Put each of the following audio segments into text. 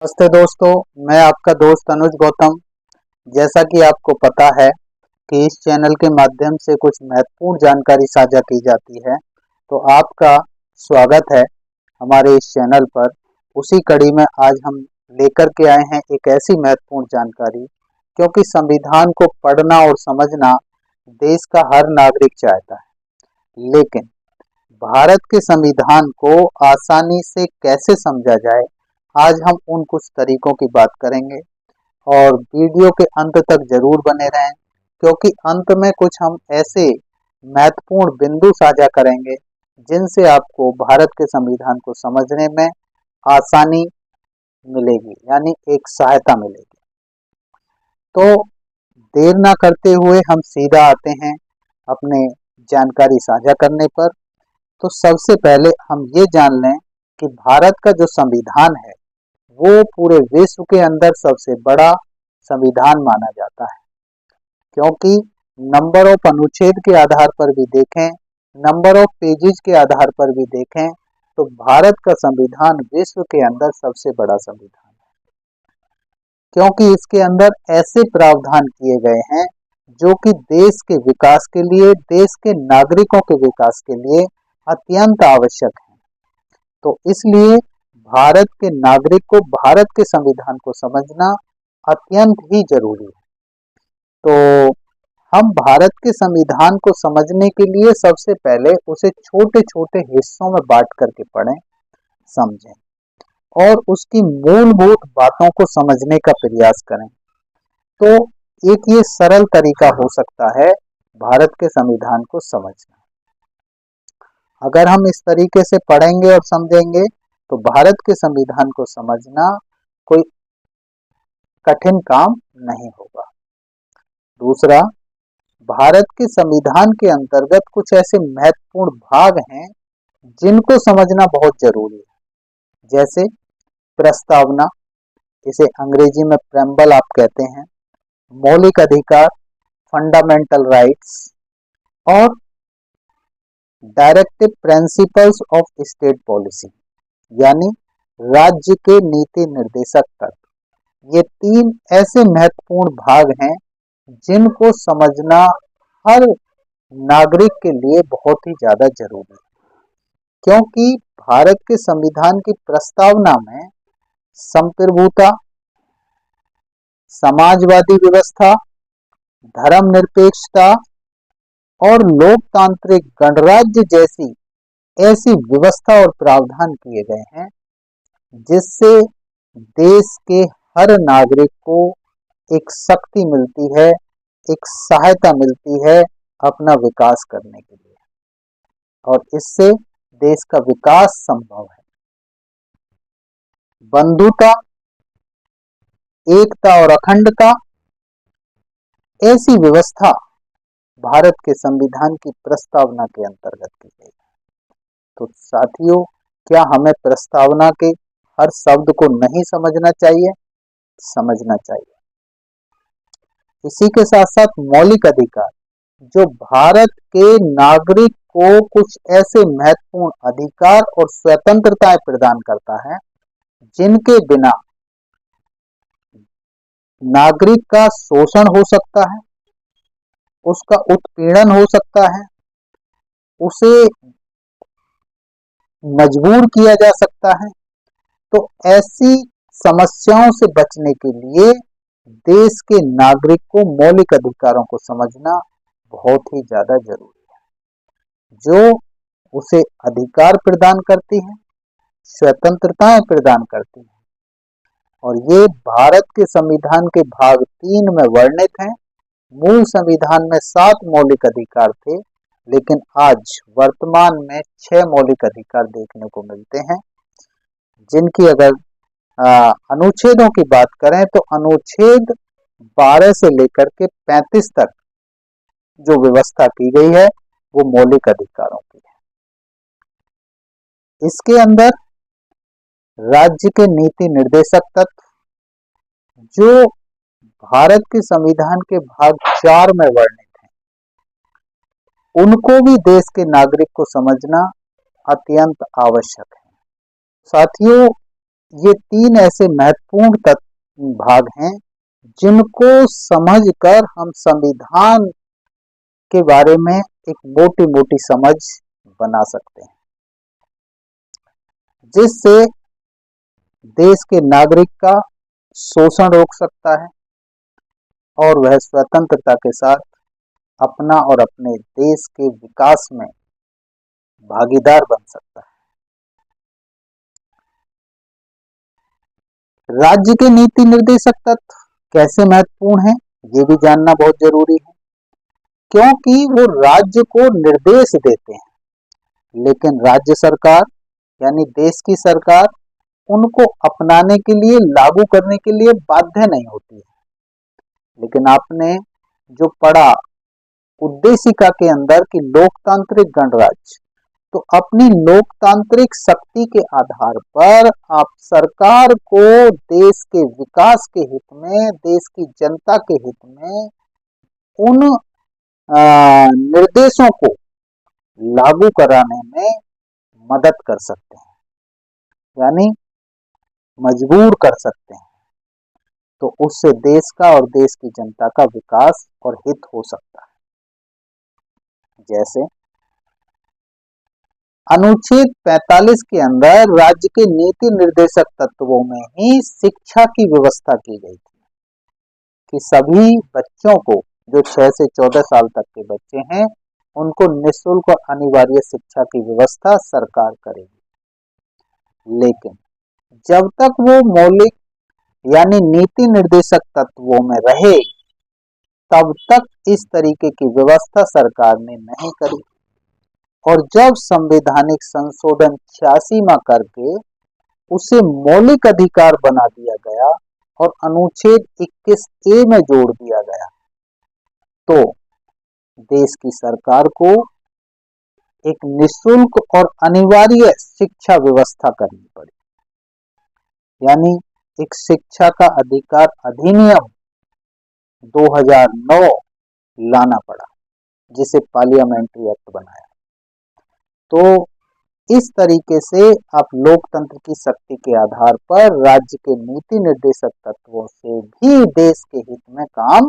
नमस्ते दोस्तों। मैं आपका दोस्त अनुज गौतम। जैसा कि आपको पता है कि इस चैनल के माध्यम से कुछ महत्वपूर्ण जानकारी साझा की जाती है, तो आपका स्वागत है हमारे इस चैनल पर। उसी कड़ी में आज हम लेकर के आए हैं एक ऐसी महत्वपूर्ण जानकारी, क्योंकि संविधान को पढ़ना और समझना देश का हर नागरिक चाहता है, लेकिन भारत के संविधान को आसानी से कैसे समझा जाए, आज हम उन कुछ तरीकों की बात करेंगे। और वीडियो के अंत तक जरूर बने रहें, क्योंकि अंत में कुछ हम ऐसे महत्वपूर्ण बिंदु साझा करेंगे जिनसे आपको भारत के संविधान को समझने में आसानी मिलेगी, यानी एक सहायता मिलेगी। तो देर ना करते हुए हम सीधा आते हैं अपने जानकारी साझा करने पर। तो सबसे पहले हम ये जान लें कि भारत का जो संविधान है वो पूरे विश्व के अंदर सबसे बड़ा संविधान माना जाता है, क्योंकि नंबर ऑफ अनुच्छेद के आधार पर भी देखें, नंबर ऑफ पेजेस के आधार पर भी देखें, तो भारत का संविधान विश्व के अंदर सबसे बड़ा संविधान है, क्योंकि इसके अंदर ऐसे प्रावधान किए गए हैं जो कि देश के विकास के लिए, देश के नागरिकों के विकास के लिए अत्यंत आवश्यक है। तो इसलिए भारत के नागरिक को भारत के संविधान को समझना अत्यंत ही जरूरी है। तो हम भारत के संविधान को समझने के लिए सबसे पहले उसे छोटे छोटे हिस्सों में बांट करके पढ़ें, समझें और उसकी मूलभूत बातों को समझने का प्रयास करें। तो एक ये सरल तरीका हो सकता है भारत के संविधान को समझना। अगर हम इस तरीके से पढ़ेंगे और समझेंगे तो भारत के संविधान को समझना कोई कठिन काम नहीं होगा। दूसरा, भारत के संविधान के अंतर्गत कुछ ऐसे महत्वपूर्ण भाग हैं जिनको समझना बहुत जरूरी है, जैसे प्रस्तावना, इसे अंग्रेजी में प्रेम्बल आप कहते हैं, मौलिक अधिकार, फंडामेंटल राइट्स, और directive principles of state policy, यानी राज्य के नीति निर्देशक तत्व। ये तीन ऐसे महत्वपूर्ण भाग हैं जिनको समझना हर नागरिक के लिए बहुत ही ज्यादा जरूरी है, क्योंकि भारत के संविधान की प्रस्तावना में संप्रभुता, समाजवादी व्यवस्था, धर्मनिरपेक्षता और लोकतांत्रिक गणराज्य जैसी ऐसी व्यवस्था और प्रावधान किए गए हैं जिससे देश के हर नागरिक को एक शक्ति मिलती है, एक सहायता मिलती है अपना विकास करने के लिए, और इससे देश का विकास संभव है। बंधुता, एकता और अखंडता, ऐसी व्यवस्था भारत के संविधान की प्रस्तावना के अंतर्गत की गई है। तो साथियों, क्या हमें प्रस्तावना के हर शब्द को नहीं समझना चाहिए? समझना चाहिए। इसी के साथ साथ मौलिक अधिकार, जो भारत के नागरिक को कुछ ऐसे महत्वपूर्ण अधिकार और स्वतंत्रताएं प्रदान करता है जिनके बिना नागरिक का शोषण हो सकता है, उसका उत्पीड़न हो सकता है, उसे मजबूर किया जा सकता है। तो ऐसी समस्याओं से बचने के लिए देश के नागरिक को मौलिक अधिकारों को समझना बहुत ही ज्यादा जरूरी है, जो उसे अधिकार प्रदान करती है, स्वतंत्रताएं प्रदान करती है। और ये भारत के संविधान के भाग 3 में वर्णित हैं। मूल संविधान में 7 मौलिक अधिकार थे, लेकिन आज वर्तमान में 6 मौलिक अधिकार देखने को मिलते हैं, जिनकी अगर अनुच्छेदों की बात करें तो अनुच्छेद 12 से लेकर के 35 तक जो व्यवस्था की गई है वो मौलिक अधिकारों की है। इसके अंदर राज्य के नीति निर्देशक तत्व, जो भारत के संविधान के भाग 4 में वर्णित हैं, उनको भी देश के नागरिक को समझना अत्यंत आवश्यक है। साथियों, ये तीन ऐसे महत्वपूर्ण भाग हैं जिनको समझकर हम संविधान के बारे में एक मोटी मोटी समझ बना सकते हैं, जिससे देश के नागरिक का शोषण रोक सकता है और वह स्वतंत्रता के साथ अपना और अपने देश के विकास में भागीदार बन सकता है। राज्य के नीति निर्देशक तत्व कैसे महत्वपूर्ण हैं, ये भी जानना बहुत जरूरी है, क्योंकि वो राज्य को निर्देश देते हैं, लेकिन राज्य सरकार यानी देश की सरकार उनको अपनाने के लिए, लागू करने के लिए बाध्य नहीं होती है। लेकिन आपने जो पढ़ा उद्देशिका के अंदर कि लोकतांत्रिक गणराज्य, तो अपनी लोकतांत्रिक शक्ति के आधार पर आप सरकार को देश के विकास के हित में, देश की जनता के हित में उन निर्देशों को लागू कराने में मदद कर सकते हैं, यानी मजबूर कर सकते हैं। तो उससे देश का और देश की जनता का विकास और हित हो सकता है। जैसे अनुच्छेद 45 के अंदर राज्य के नीति निर्देशक तत्वों में ही शिक्षा की व्यवस्था की गई थी कि सभी बच्चों को, जो 6 से 14 साल तक के बच्चे हैं, उनको निःशुल्क और अनिवार्य शिक्षा की व्यवस्था सरकार करेगी। लेकिन जब तक वो मौलिक यानी नीति निर्देशक तत्वों में रहे, तब तक इस तरीके की व्यवस्था सरकार ने नहीं करी। और जब संवैधानिक संशोधन 86 में करके उसे मौलिक अधिकार बना दिया गया और अनुच्छेद 21A में जोड़ दिया गया, तो देश की सरकार को एक निःशुल्क और अनिवार्य शिक्षा व्यवस्था करनी पड़ी, यानी एक शिक्षा का अधिकार अधिनियम 2009 लाना पड़ा, जिसे पार्लियामेंट्री एक्ट बनाया। तो इस तरीके से आप लोकतंत्र की शक्ति के आधार पर राज्य के नीति निर्देशक तत्वों से भी देश के हित में काम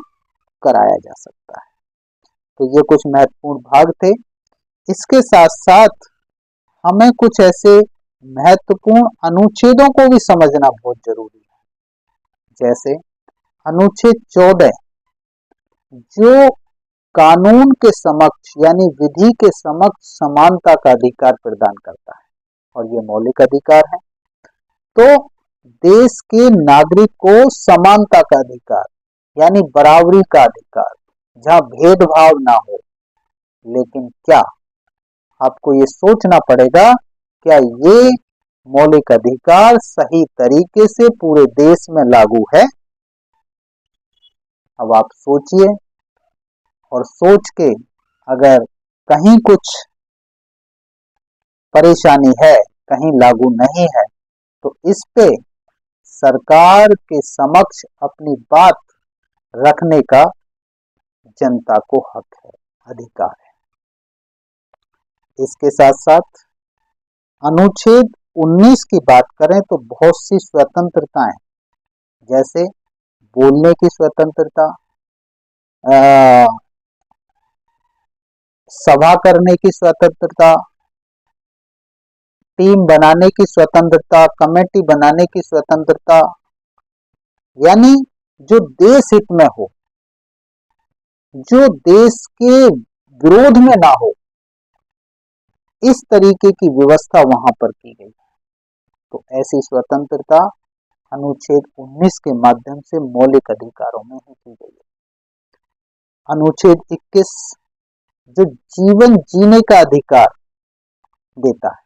कराया जा सकता है। तो ये कुछ महत्वपूर्ण भाग थे। इसके साथ साथ हमें कुछ ऐसे महत्वपूर्ण अनुच्छेदों को भी समझना बहुत जरूरी है। जैसे अनुच्छेद 14 जो कानून के समक्ष यानी विधि के समक्ष समानता का अधिकार प्रदान करता है, और ये मौलिक अधिकार है। तो देश के नागरिक को समानता का अधिकार यानी बराबरी का अधिकार, जहां भेदभाव ना हो। लेकिन क्या आपको ये सोचना पड़ेगा, क्या ये मौलिक अधिकार सही तरीके से पूरे देश में लागू है? अब आप सोचिए, और सोच के अगर कहीं कुछ परेशानी है, कहीं लागू नहीं है, तो इस पे सरकार के समक्ष अपनी बात रखने का जनता को हक है, अधिकार है। इसके साथ साथ अनुच्छेद 19 की बात करें तो बहुत सी स्वतंत्रताएं, जैसे बोलने की स्वतंत्रता, सभा करने की स्वतंत्रता, टीम बनाने की स्वतंत्रता, कमेटी बनाने की स्वतंत्रता, यानी जो देश हित में हो, जो देश के विरोध में ना हो, इस तरीके की व्यवस्था वहां पर की गई। तो ऐसी स्वतंत्रता अनुच्छेद 19 के माध्यम से मौलिक अधिकारों में ही की गई है। अनुच्छेद 21 जो जीवन जीने का अधिकार देता है,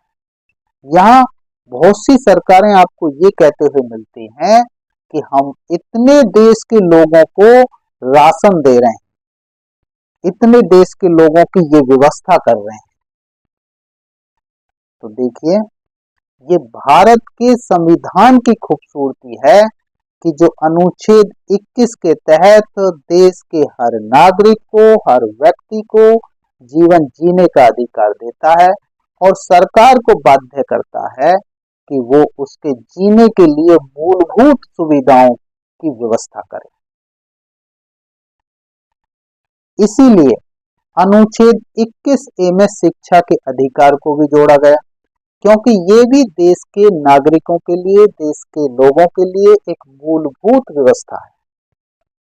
यहाँ बहुत सी सरकारें आपको ये कहते हुए मिलती हैं कि हम इतने देश के लोगों को राशन दे रहे हैं, इतने देश के लोगों की ये व्यवस्था कर रहे हैं। तो देखिए, ये भारत के संविधान की खूबसूरती है कि जो अनुच्छेद 21 के तहत देश के हर नागरिक को, हर व्यक्ति को जीवन जीने का अधिकार देता है और सरकार को बाध्य करता है कि वो उसके जीने के लिए मूलभूत सुविधाओं की व्यवस्था करे। इसीलिए अनुच्छेद 21A में शिक्षा के अधिकार को भी जोड़ा गया, क्योंकि ये भी देश के नागरिकों के लिए, देश के लोगों के लिए एक मूलभूत व्यवस्था है।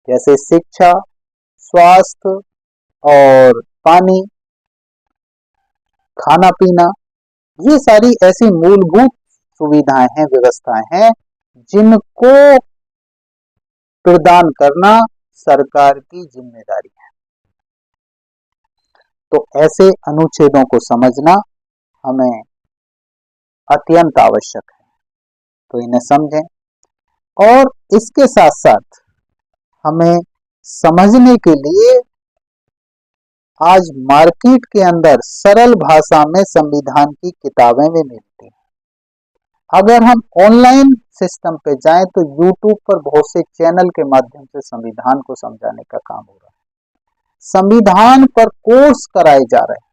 जैसे शिक्षा, स्वास्थ्य और पानी, खाना पीना, ये सारी ऐसी मूलभूत सुविधाएं हैं, व्यवस्थाएं हैं, जिनको प्रदान करना सरकार की जिम्मेदारी है। तो ऐसे अनुच्छेदों को समझना हमें अत्यंत आवश्यक है। तो इन्हें समझें और इसके साथ साथ हमें समझने के लिए आज मार्केट के अंदर सरल भाषा में संविधान की किताबें भी मिलती हैं। अगर हम ऑनलाइन सिस्टम पे जाएं तो यूट्यूब पर बहुत से चैनल के माध्यम से संविधान को समझाने का काम हो रहा है। संविधान पर कोर्स कराए जा रहे हैं,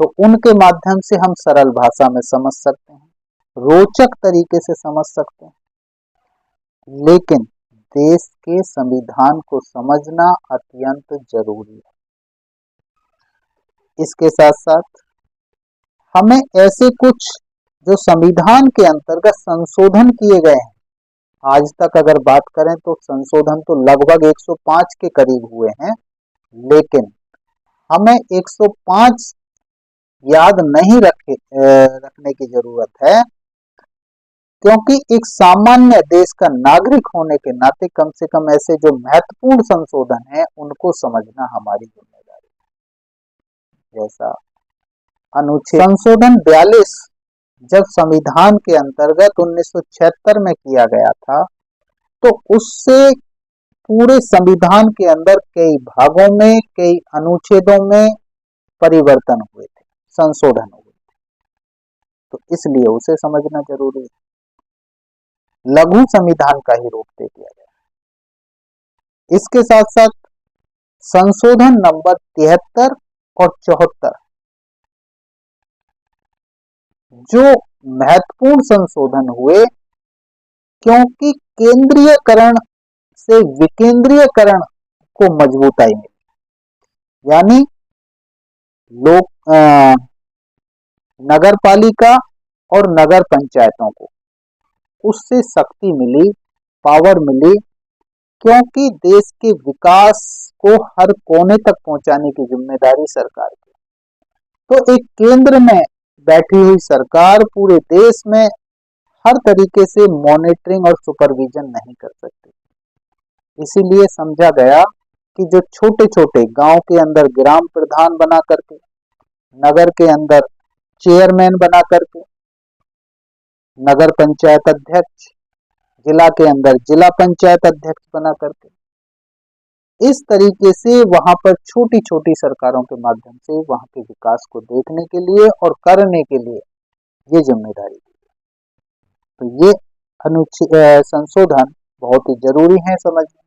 तो उनके माध्यम से हम सरल भाषा में समझ सकते हैं, रोचक तरीके से समझ सकते हैं। लेकिन देश के संविधान को समझना अत्यंत जरूरी है। इसके साथ साथ हमें ऐसे कुछ जो संविधान के अंतर्गत संशोधन किए गए हैं, आज तक अगर बात करें तो संशोधन तो लगभग 105 के करीब हुए हैं, लेकिन हमें 105 याद नहीं रखने की जरूरत है, क्योंकि एक सामान्य देश का नागरिक होने के नाते कम से कम ऐसे जो महत्वपूर्ण संशोधन हैं उनको समझना हमारी जिम्मेदारी है। जैसा अनुच्छेद संशोधन 42 जब संविधान के अंतर्गत 1976 में किया गया था, तो उससे पूरे संविधान के अंदर कई भागों में, कई अनुच्छेदों में परिवर्तन हुए थे, संशोधन हुए थे। तो इसलिए उसे समझना जरूरी है। लघु संविधान का ही रूप दे दिया गया। इसके साथ साथ संशोधन नंबर 73 और 74 जो महत्वपूर्ण संशोधन हुए, क्योंकि केंद्रीयकरण से विकेंद्रीयकरण को मजबूताई मिली, यानी लोक नगर पालिका और नगर पंचायतों को उससे शक्ति मिली, पावर मिली, क्योंकि देश के विकास को हर कोने तक पहुंचाने की जिम्मेदारी सरकार की। तो एक केंद्र में बैठी हुई सरकार पूरे देश में हर तरीके से मॉनिटरिंग और सुपरविजन नहीं कर सकती। इसीलिए समझा गया कि जो छोटे छोटे गांव के अंदर ग्राम प्रधान बना करके, नगर के अंदर चेयरमैन बना करके, नगर पंचायत अध्यक्ष, जिला के अंदर जिला पंचायत अध्यक्ष बना करके, इस तरीके से वहां पर छोटी छोटी सरकारों के माध्यम से वहां के विकास को देखने के लिए और करने के लिए ये जिम्मेदारी दी। तो ये अनुच्छेद संशोधन बहुत ही जरूरी है समझना।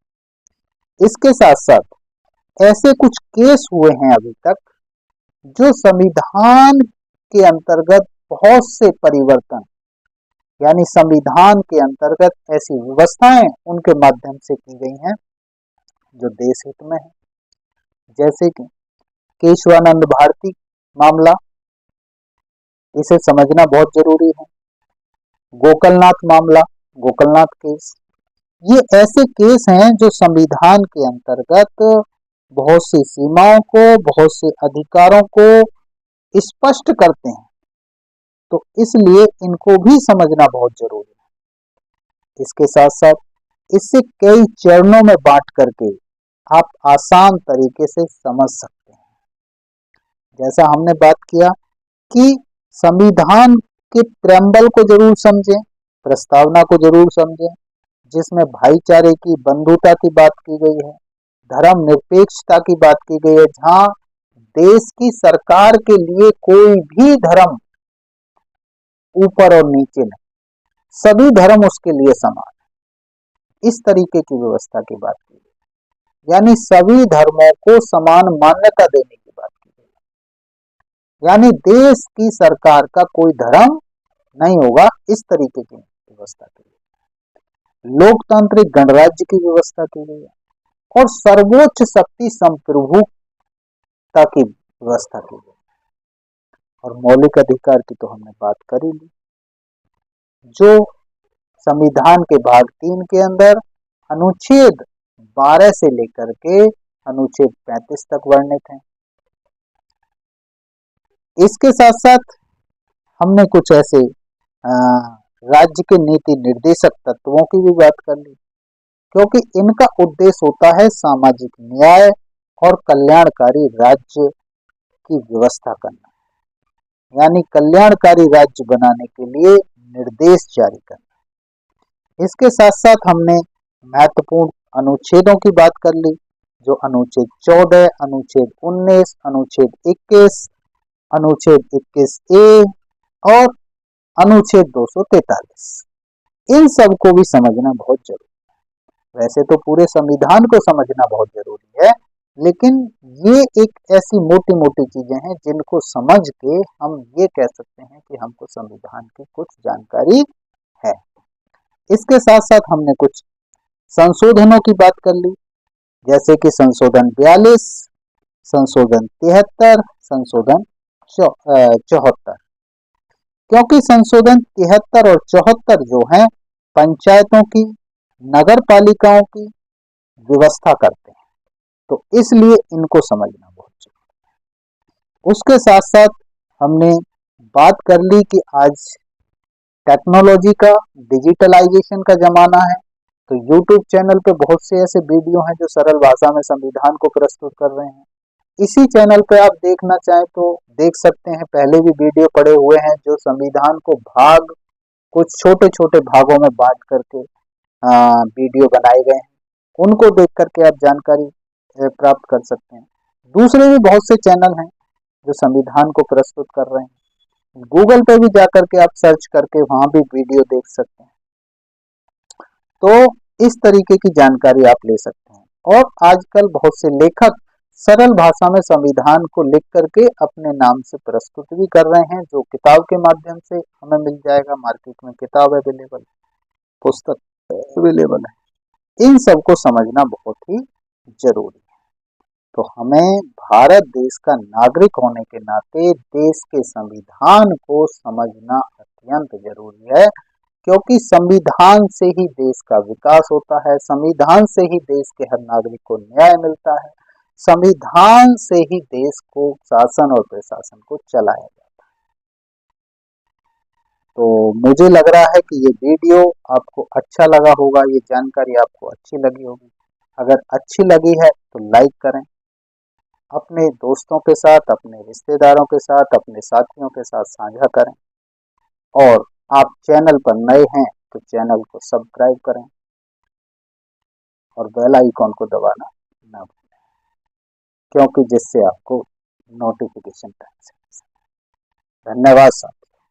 इसके साथ साथ ऐसे कुछ केस हुए हैं अभी तक जो संविधान के अंतर्गत बहुत से परिवर्तन, यानी संविधान के अंतर्गत ऐसी व्यवस्थाएं उनके माध्यम से की गई हैं जो देश हित में है। जैसे कि केशवानंद भारती मामला, इसे समझना बहुत जरूरी है। गोकलनाथ मामला, गोकलनाथ केस, ये ऐसे केस हैं जो संविधान के अंतर्गत बहुत सी सीमाओं को, बहुत से अधिकारों को स्पष्ट करते हैं। तो इसलिए इनको भी समझना बहुत जरूरी है। इसके साथ साथ इससे कई चरणों में बांट करके आप आसान तरीके से समझ सकते हैं। जैसा हमने बात किया कि संविधान के प्रेम्बल को जरूर समझें, प्रस्तावना को जरूर समझें, जिसमें भाईचारे की, बंधुता की बात की गई है, धर्म निरपेक्षता की बात की गई है, जहां देश की सरकार के लिए कोई भी धर्म ऊपर और नीचे नहीं, सभी धर्म उसके लिए समान है, इस तरीके की व्यवस्था की बात की गई। यानी सभी धर्मों को समान मान्यता देने की बात की गई। यानी देश की सरकार का कोई धर्म नहीं होगा इस तरीके की व्यवस्था की गई। लोकतांत्रिक गणराज्य की व्यवस्था की गई है और सर्वोच्च शक्ति संप्रभुता की व्यवस्था की गई। और मौलिक अधिकार की तो हमने बात कर ही ली, जो संविधान के भाग 3 के अंदर अनुच्छेद 12 से लेकर के अनुच्छेद 35 तक वर्णित है। इसके साथ साथ हमने कुछ ऐसे राज्य के नीति निर्देशक तत्वों की भी बात कर ली, क्योंकि इनका उद्देश्य होता है सामाजिक न्याय और कल्याणकारी राज्य की व्यवस्था करना, यानी कल्याणकारी राज्य बनाने के लिए निर्देश जारी करना। इसके साथ साथ हमने महत्वपूर्ण अनुच्छेदों की बात कर ली, जो अनुच्छेद 14, अनुच्छेद 19, अनुच्छेद 21, अनुच्छेद 21A और अनुच्छेद 243। इन सब को भी समझना बहुत जरूरी है। वैसे तो पूरे संविधान को समझना बहुत जरूरी है, लेकिन ये एक ऐसी मोटी मोटी चीजें हैं जिनको समझ के हम ये कह सकते हैं कि हमको संविधान की कुछ जानकारी है। इसके साथ साथ हमने कुछ संशोधनों की बात कर ली, जैसे कि संशोधन 42, संशोधन 73, संशोधन 74। क्योंकि संशोधन 73 और 74 जो है पंचायतों की, नगर पालिकाओं की व्यवस्था करते हैं, तो इसलिए इनको समझना बहुत जरूरी है। उसके साथ साथ हमने बात कर ली कि आज टेक्नोलॉजी का, डिजिटलाइजेशन का जमाना है, तो यूट्यूब चैनल पे बहुत से ऐसे वीडियो हैं जो सरल भाषा में संविधान को प्रस्तुत कर रहे हैं। इसी चैनल पे आप देखना चाहें तो देख सकते हैं, पहले भी वीडियो पड़े हुए हैं जो संविधान को भाग कुछ छोटे छोटे भागों में बांट करके वीडियो बनाए गए हैं, उनको देख करके आप जानकारी प्राप्त कर सकते हैं। दूसरे भी बहुत से चैनल हैं जो संविधान को प्रस्तुत कर रहे हैं, गूगल पे भी जाकर के आप सर्च करके वहां भी वीडियो देख सकते हैं। तो इस तरीके की जानकारी आप ले सकते हैं। और आजकल बहुत से लेखक सरल भाषा में संविधान को लिख करके अपने नाम से प्रस्तुत भी कर रहे हैं, जो किताब के माध्यम से हमें मिल जाएगा। मार्केट में किताब अवेलेबल, पुस्तक अवेलेबल है। इन सबको समझना बहुत ही जरूरी है। तो हमें भारत देश का नागरिक होने के नाते देश के संविधान को समझना अत्यंत जरूरी है, क्योंकि संविधान से ही देश का विकास होता है, संविधान से ही देश के हर नागरिक को न्याय मिलता है, संविधान से ही देश को शासन और प्रशासन को चलाया जाता है। तो मुझे लग रहा है कि ये वीडियो आपको अच्छा लगा होगा, ये जानकारी आपको अच्छी लगी होगी। अगर अच्छी लगी है तो लाइक करें, अपने दोस्तों के साथ, अपने रिश्तेदारों के साथ, अपने साथियों के साथ साझा करें। और आप चैनल पर नए हैं तो चैनल को सब्सक्राइब करें और बेल आइकॉन को दबाना ना भूलें, क्योंकि जिससे आपको नोटिफिकेशन टाइम से। धन्यवाद साहब।